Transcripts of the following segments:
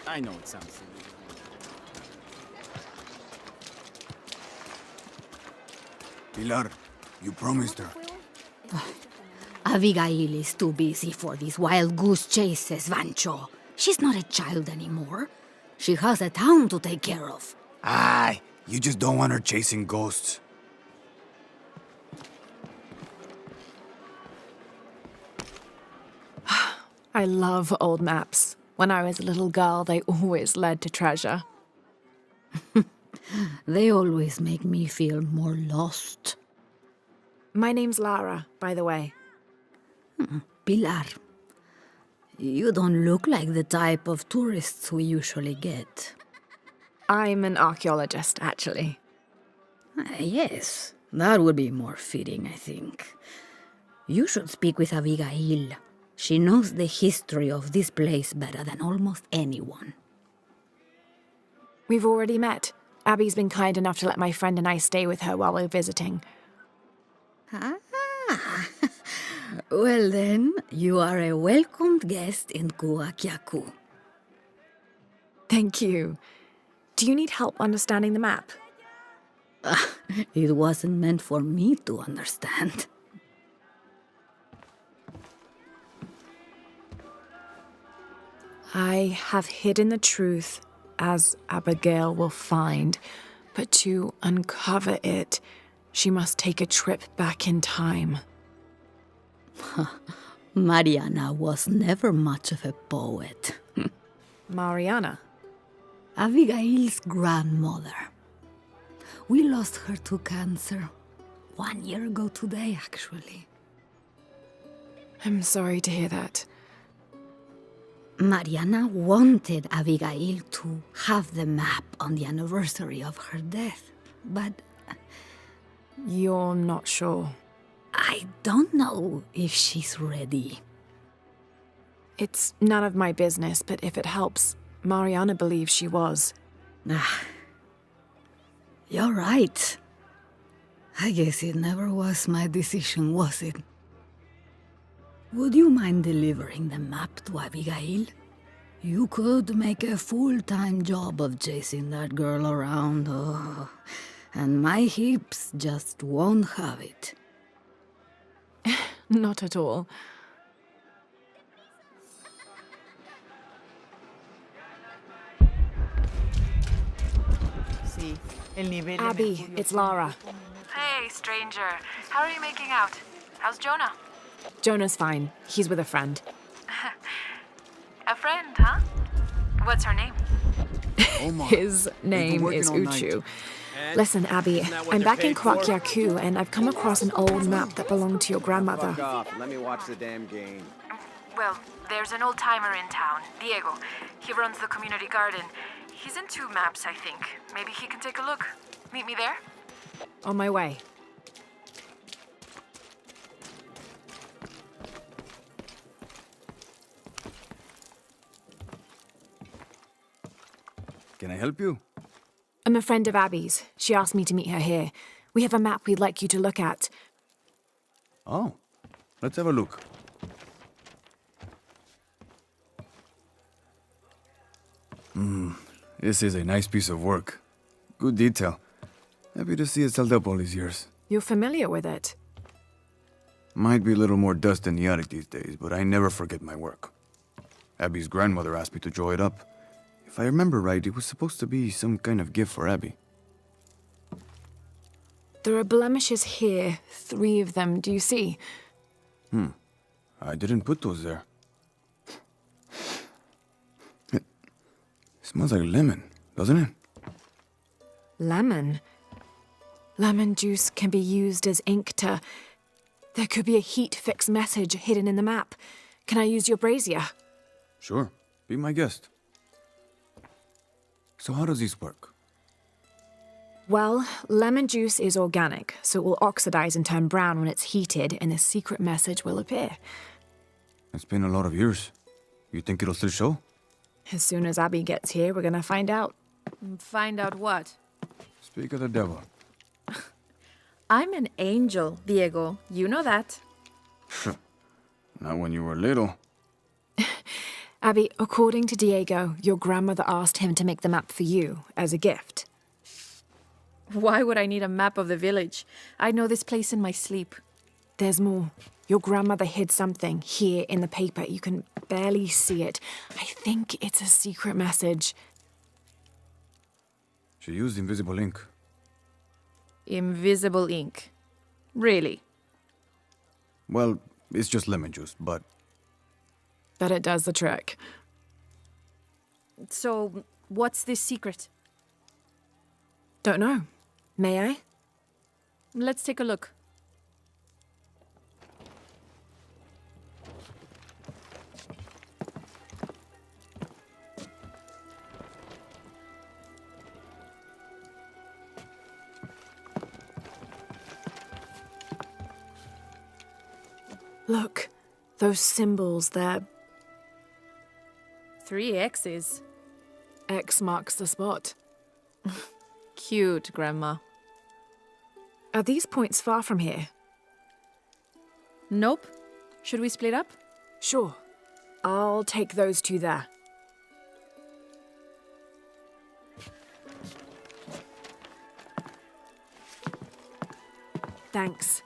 I know it sounds silly. Pilar, you promised her. Abigail is too busy for these wild goose chases, Vancho. She's not a child anymore. She has a town to take care of. Aye, you just don't want her chasing ghosts. I love old maps. When I was a little girl, they always led to treasure. They always make me feel more lost. My name's Lara, by the way. Pilar, you don't look like the type of tourists we usually get. I'm an archaeologist, actually. Yes, that would be more fitting, I think. You should speak with Abigail. She knows the history of this place better than almost anyone. We've already met. Abby's been kind enough to let my friend and I stay with her while we're visiting. Ah, well then, you are a welcomed guest in Kuwaq Yaku. Thank you. Do you need help understanding the map? It wasn't meant for me to understand. I have hidden the truth, as Abigail will find, but to uncover it, she must take a trip back in time. Mariana was never much of a poet. Mariana? Abigail's grandmother. We lost her to cancer 1 year ago today, actually. I'm sorry to hear that. Mariana wanted Abigail to have the map on the anniversary of her death, but You're not sure. I don't know if she's ready. It's none of my business, but if it helps, Mariana believes she was. You're right. I guess it never was my decision, was it? Would you mind delivering the map to Abigail? You could make a full-time job of chasing that girl around, and my hips just won't have it. Not at all. Abby, it's Lara. Hey, stranger. How are you making out? How's Jonah? Jonah's fine. He's with a friend. A friend, huh? What's her name? His name is Uchu. Listen, Abby, I'm back in Kuwaq Yaku, and I've come across an old map that belonged to your grandmother. Let me watch the damn game. Well, there's an old timer in town, Diego. He runs the community garden. He's into maps, I think. Maybe he can take a look. Meet me there? On my way. Can I help you? I'm a friend of Abby's. She asked me to meet her here. We have a map we'd like you to look at. Oh, let's have a look. This is a nice piece of work. Good detail. Happy to see it's held up all these years. You're familiar with it. Might be a little more dust in the attic these days, but I never forget my work. Abby's grandmother asked me to draw it up. If I remember right, it was supposed to be some kind of gift for Abby. There are blemishes here, 3 of them, do you see? I didn't put those there. It smells like lemon, doesn't it? Lemon? Lemon juice can be used as ink to... There could be a heat-fix message hidden in the map. Can I use your brazier? Sure, be my guest. So how does this work? Well, lemon juice is organic, so it will oxidize and turn brown when it's heated, and a secret message will appear. It's been a lot of years. You think it'll still show? As soon as Abby gets here, we're gonna find out. Find out what? Speak of the devil. I'm an angel, Diego. You know that. Not when you were little. Abby, according to Diego, your grandmother asked him to make the map for you as a gift. Why would I need a map of the village? I know this place in my sleep. There's more. Your grandmother hid something here in the paper. You can barely see it. I think it's a secret message. She used invisible ink. Invisible ink. Really? Well, it's just lemon juice, but But it does the trick. So, what's this secret? Don't know. May I? Let's take a look. Look, those symbols there. 3 X's. X marks the spot. Cute, Grandma. Are these points far from here? Nope. Should we split up? Sure. I'll take those two there. Thanks.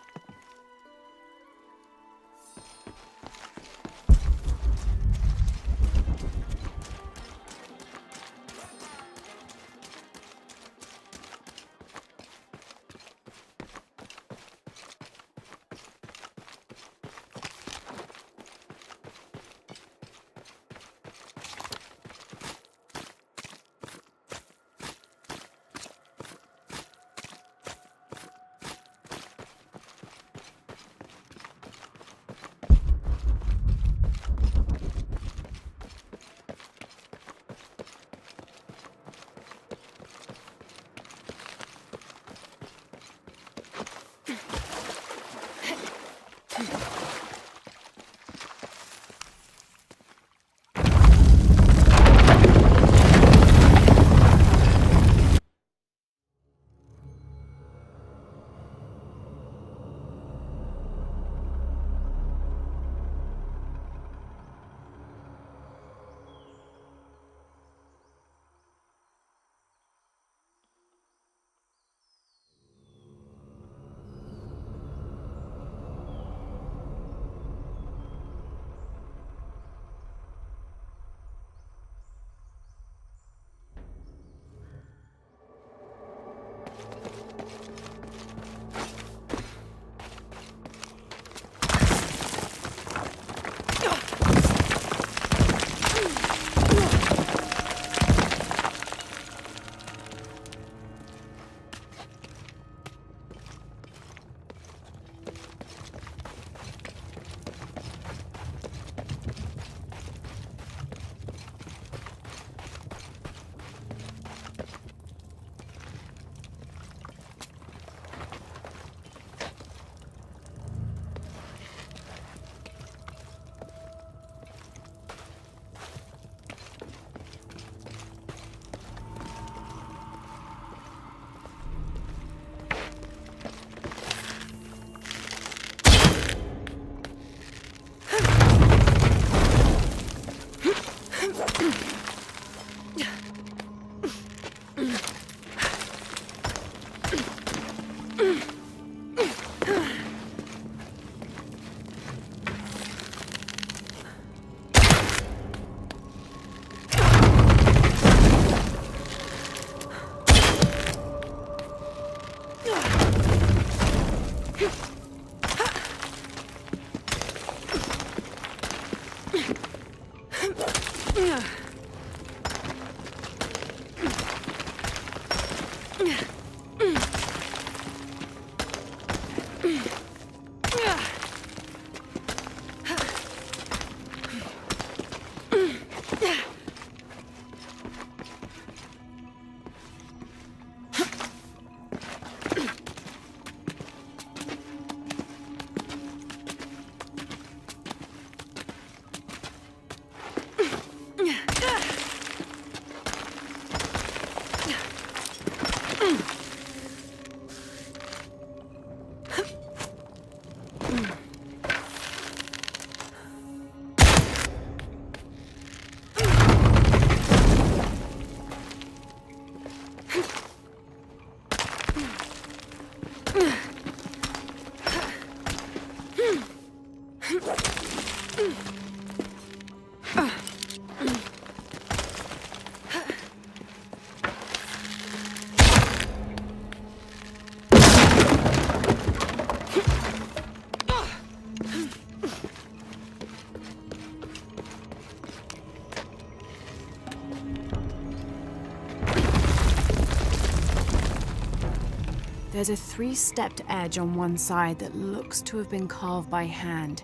There's a 3-stepped edge on one side that looks to have been carved by hand.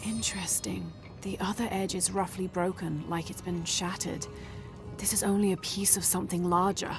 Interesting. The other edge is roughly broken, like it's been shattered. This is only a piece of something larger.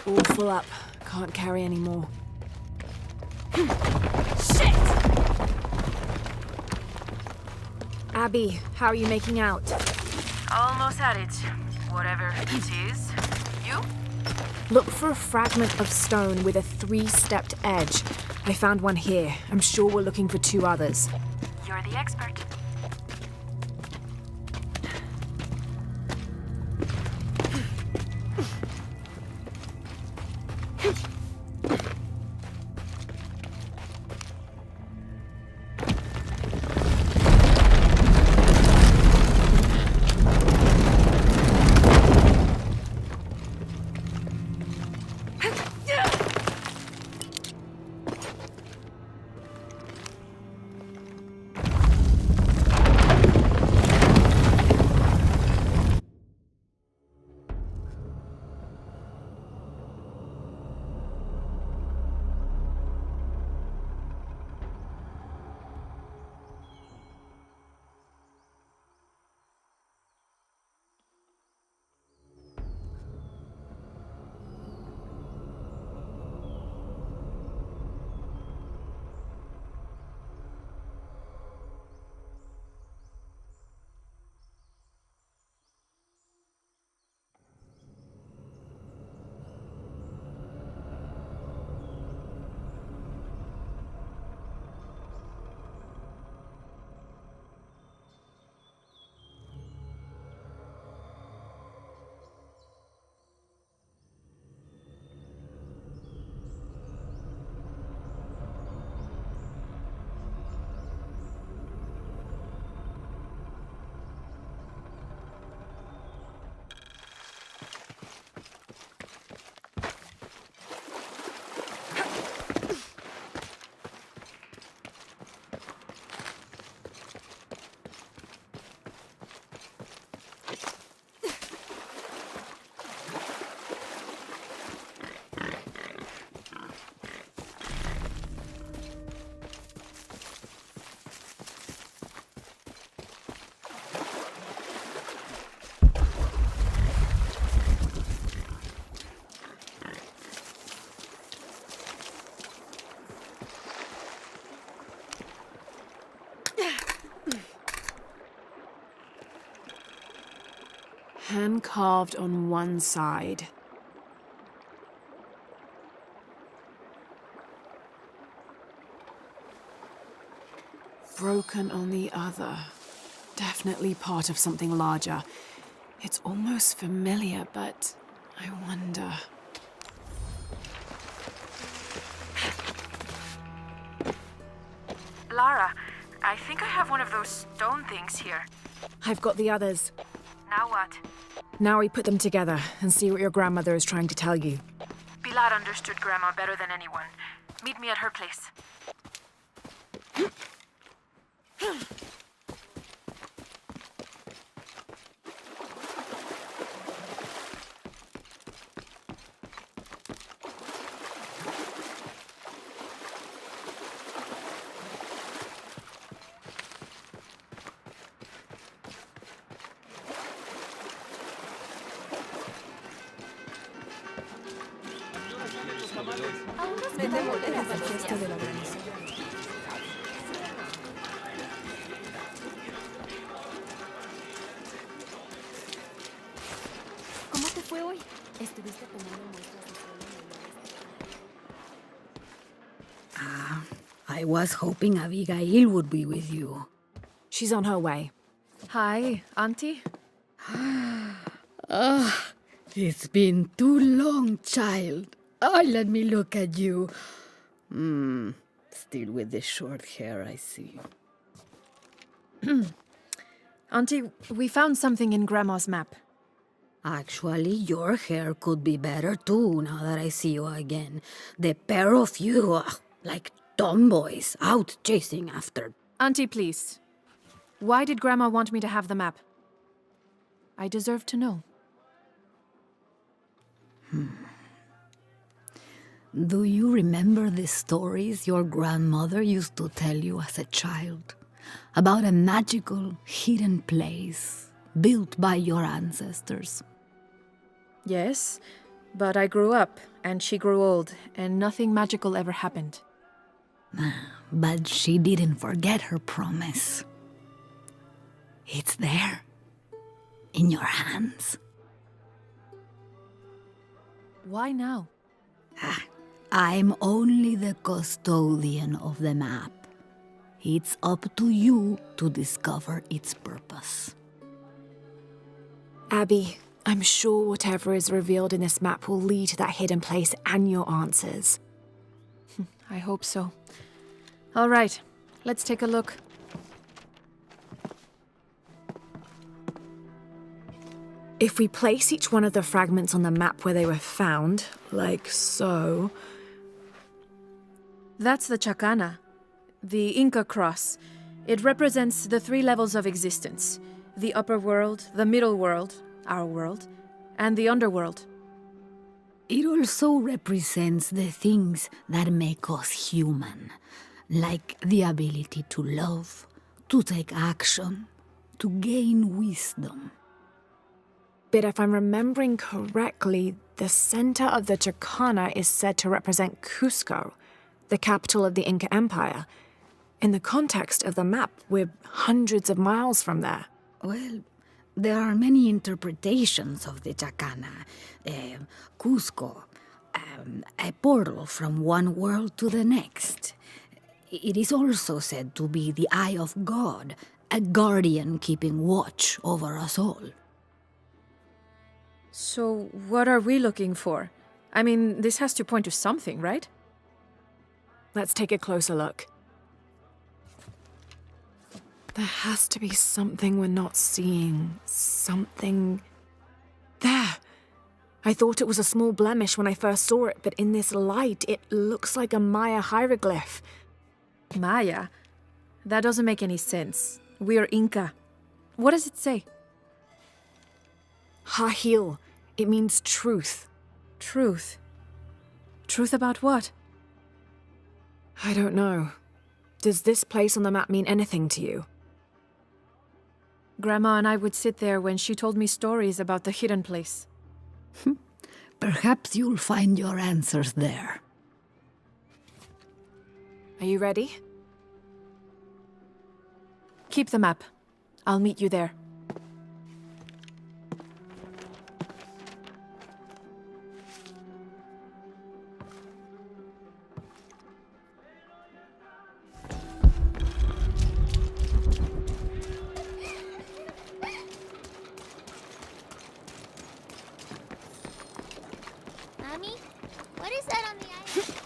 All full up. Can't carry any more. Shit! Abby, how are you making out? Almost at it. Whatever this is. You? Look for a fragment of stone with a 3-stepped edge. I found one here. I'm sure we're looking for 2 others. You're the expert. Hand carved on one side. Broken on the other. Definitely part of something larger. It's almost familiar, but I wonder... Lara, I think I have one of those stone things here. I've got the others. Now what? Now we put them together and see what your grandmother is trying to tell you. Pilar understood Grandma better than anyone. Meet me at her place. ¿Cómo te fue hoy? ¿Estuviste tomando muestras de I was hoping Abigail would be with you. She's on her way. Hi, Auntie. It's been too long, child. Oh, let me look at you. Still with the short hair, I see. Auntie, we found something in Grandma's map. Actually, your hair could be better too, now that I see you again. The pair of you, like tomboys, out chasing after. Auntie, please. Why did Grandma want me to have the map? I deserve to know. Do you remember the stories your grandmother used to tell you as a child? About a magical, hidden place built by your ancestors? Yes, but I grew up, and she grew old, and nothing magical ever happened. But she didn't forget her promise. It's there, in your hands. Why now? I'm only the custodian of the map. It's up to you to discover its purpose. Abby, I'm sure whatever is revealed in this map will lead to that hidden place and your answers. I hope so. All right, let's take a look. If we place each one of the fragments on the map where they were found, like so... That's the Chacana, the Inca cross. It represents the 3 levels of existence: the upper world, the middle world, our world, and the underworld. It also represents the things that make us human, like the ability to love, to take action, to gain wisdom. But if I'm remembering correctly, the center of the Chacana is said to represent Cusco, the capital of the Inca Empire. In the context of the map, we're hundreds of miles from there. Well, there are many interpretations of the Chacana. Cusco, a portal from one world to the next. It is also said to be the eye of God, a guardian keeping watch over us all. So, what are we looking for? I mean, this has to point to something, right? Let's take a closer look. There has to be something we're not seeing. Something... There! I thought it was a small blemish when I first saw it, but in this light, it looks like a Maya hieroglyph. Maya? That doesn't make any sense. We're Inca. What does it say? Hahil. It means truth. Truth. Truth about what? I don't know. Does this place on the map mean anything to you? Grandma and I would sit there when she told me stories about the hidden place. Perhaps you'll find your answers there. Are you ready? Keep the map. I'll meet you there. Mommy, what is that on the island?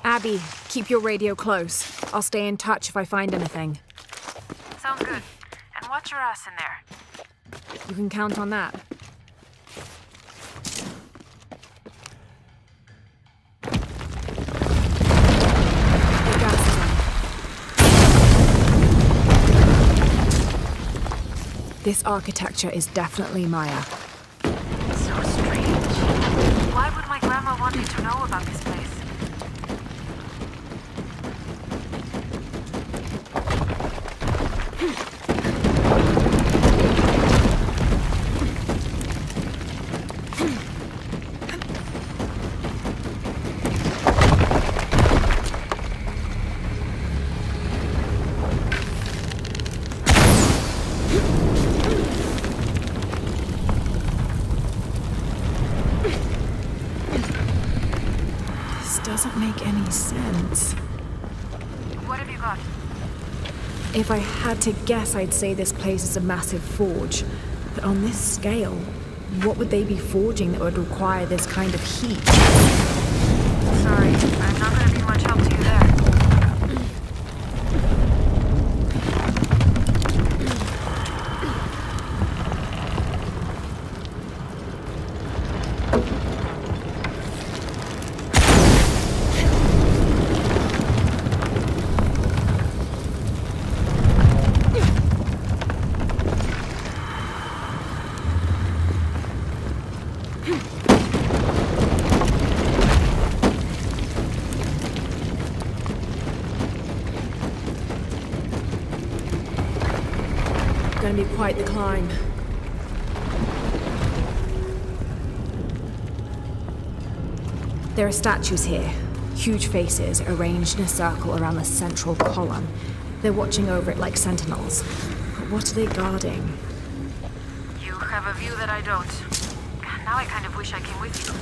Abby, keep your radio close. I'll stay in touch if I find anything. Sounds good. And watch your ass in there. You can count on that. The gas is on. This architecture is definitely Maya. So strange. Why would my grandma want you to know about this place? Doesn't make any sense. What have you got? If I had to guess, I'd say this place is a massive forge. But on this scale, what would they be forging that would require this kind of heat? Sorry, I'm not gonna be much help to you there. Gonna be quite the climb. There are statues here, huge faces arranged in a circle around the central column. They're watching over it like sentinels. But what are they guarding? You have a view that I don't. Now I kind of wish I came with you.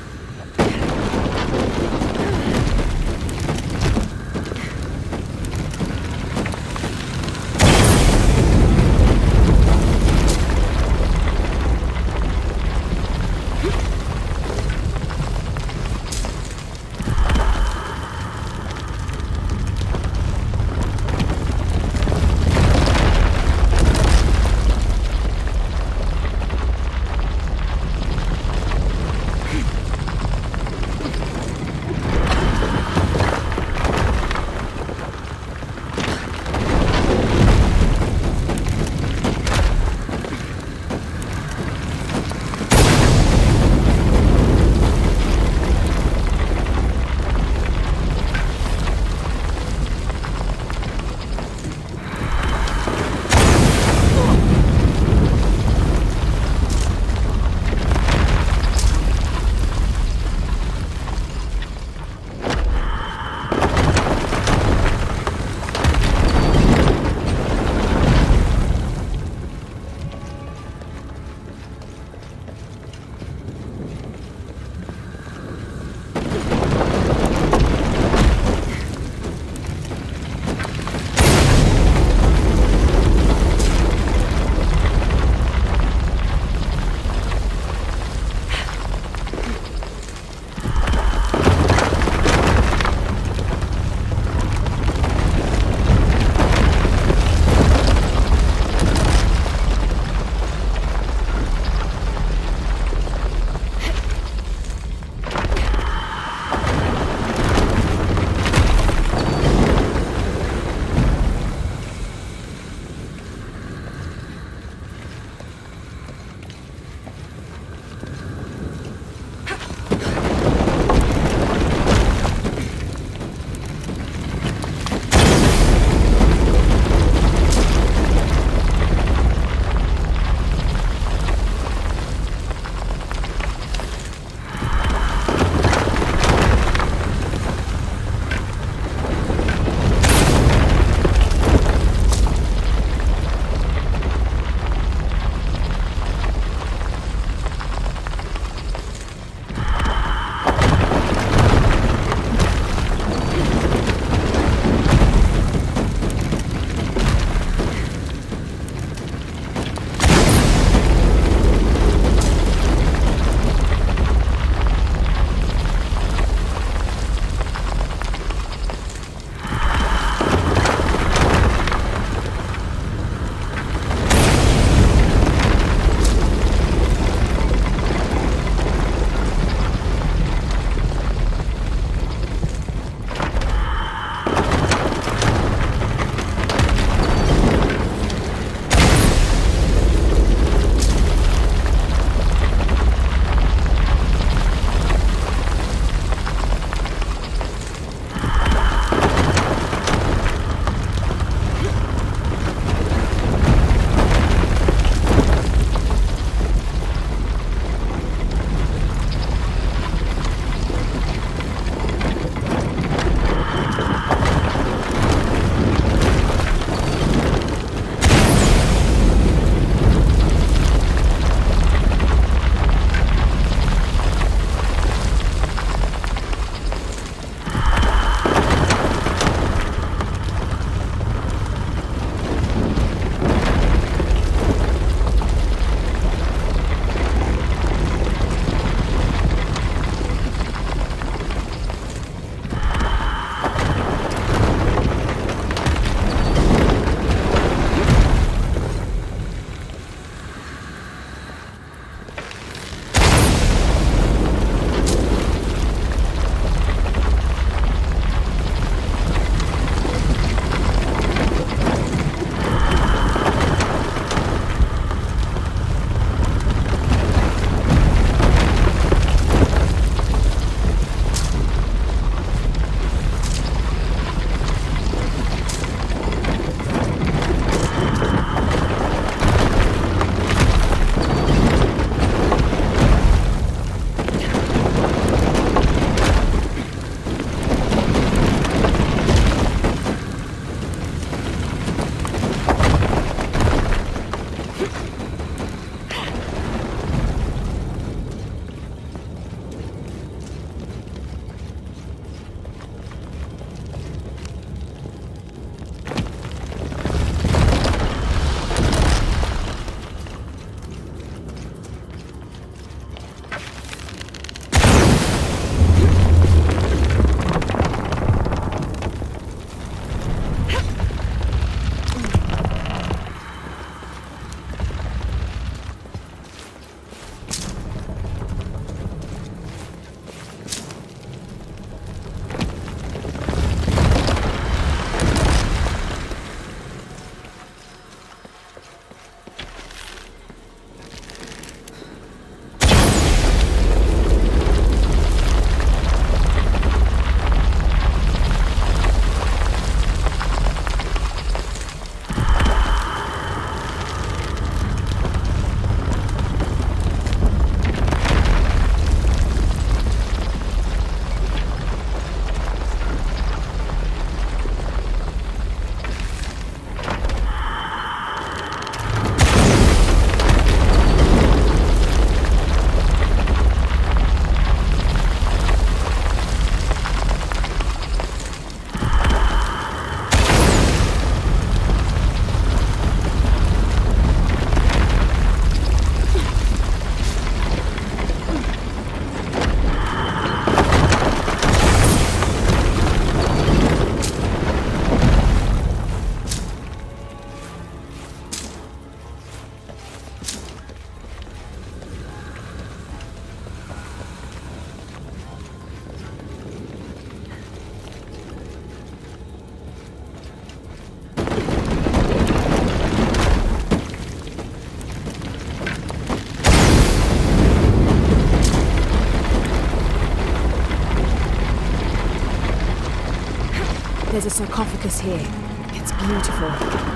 There's a sarcophagus here. It's beautiful.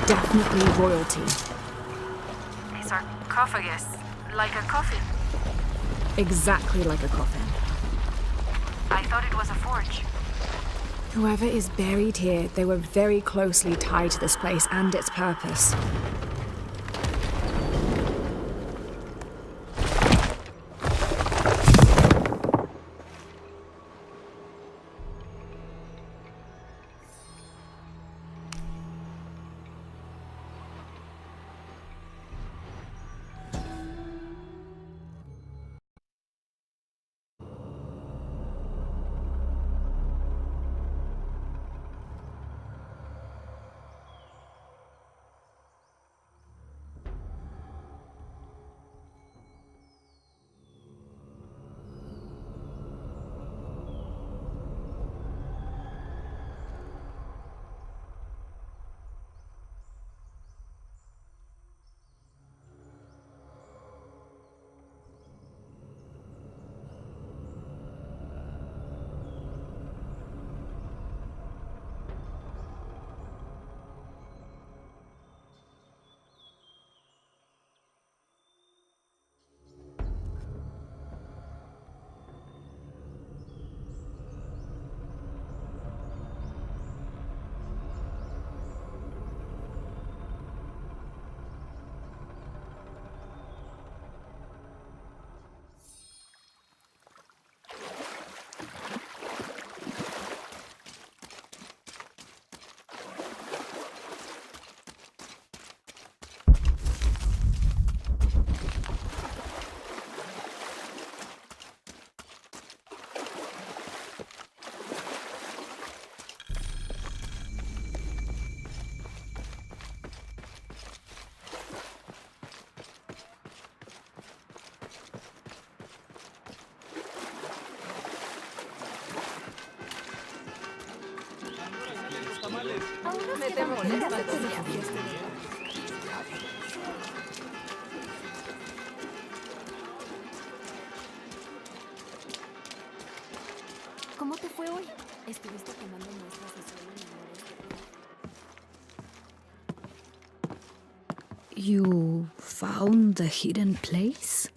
Definitely royalty. A sarcophagus, like a coffin. Exactly like a coffin. I thought it was a forge. Whoever is buried here, they were very closely tied to this place and its purpose. ¿Cómo te fue hoy? ¿Estuviste tomando muestras de suelo menores de... You found the hidden place?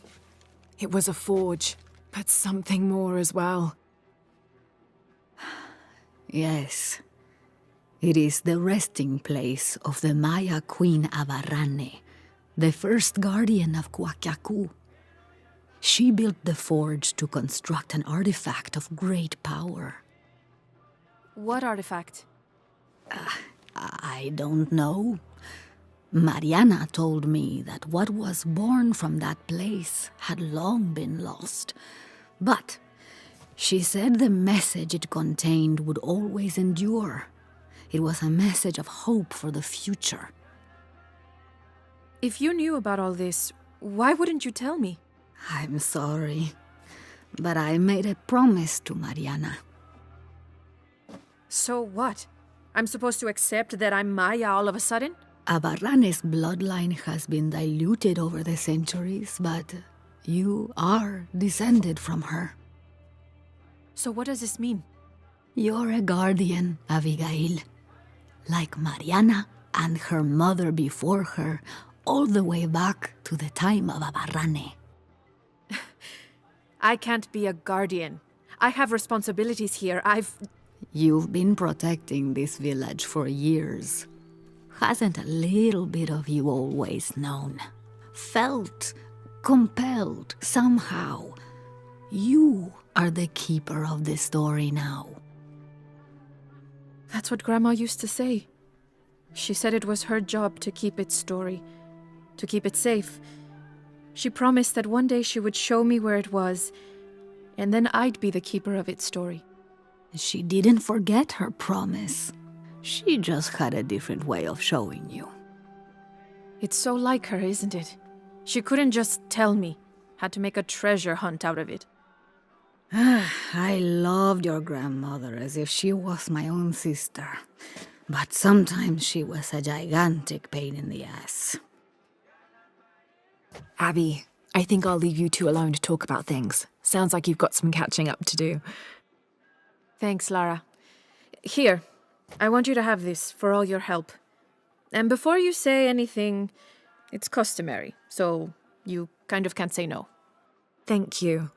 It was a forge, but something more as well. Yes. It is the resting place of the Maya queen Abarrane, the first guardian of Kuwaq Yaku. She built the forge to construct an artifact of great power. What artifact? I don't know. Mariana told me that what was born from that place had long been lost. But she said the message it contained would always endure. It was a message of hope for the future. If you knew about all this, why wouldn't you tell me? I'm sorry, but I made a promise to Mariana. So what? I'm supposed to accept that I'm Maya all of a sudden? Abarrane's bloodline has been diluted over the centuries, but you are descended from her. So what does this mean? You're a guardian, Abigail. Like Mariana and her mother before her, all the way back to the time of Abarrane. I can't be a guardian. I have responsibilities here. You've been protecting this village for years. Hasn't a little bit of you always known? Felt compelled somehow. You are the keeper of the story now. That's what Grandma used to say. She said it was her job to keep its story, to keep it safe. She promised that one day she would show me where it was, and then I'd be the keeper of its story. She didn't forget her promise. She just had a different way of showing you. It's so like her, isn't it? She couldn't just tell me. Had to make a treasure hunt out of it. I loved your grandmother as if she was my own sister. But sometimes she was a gigantic pain in the ass. Abby, I think I'll leave you two alone to talk about things. Sounds like you've got some catching up to do. Thanks, Lara. Here, I want you to have this for all your help. And before you say anything, it's customary, so you kind of can't say no. Thank you.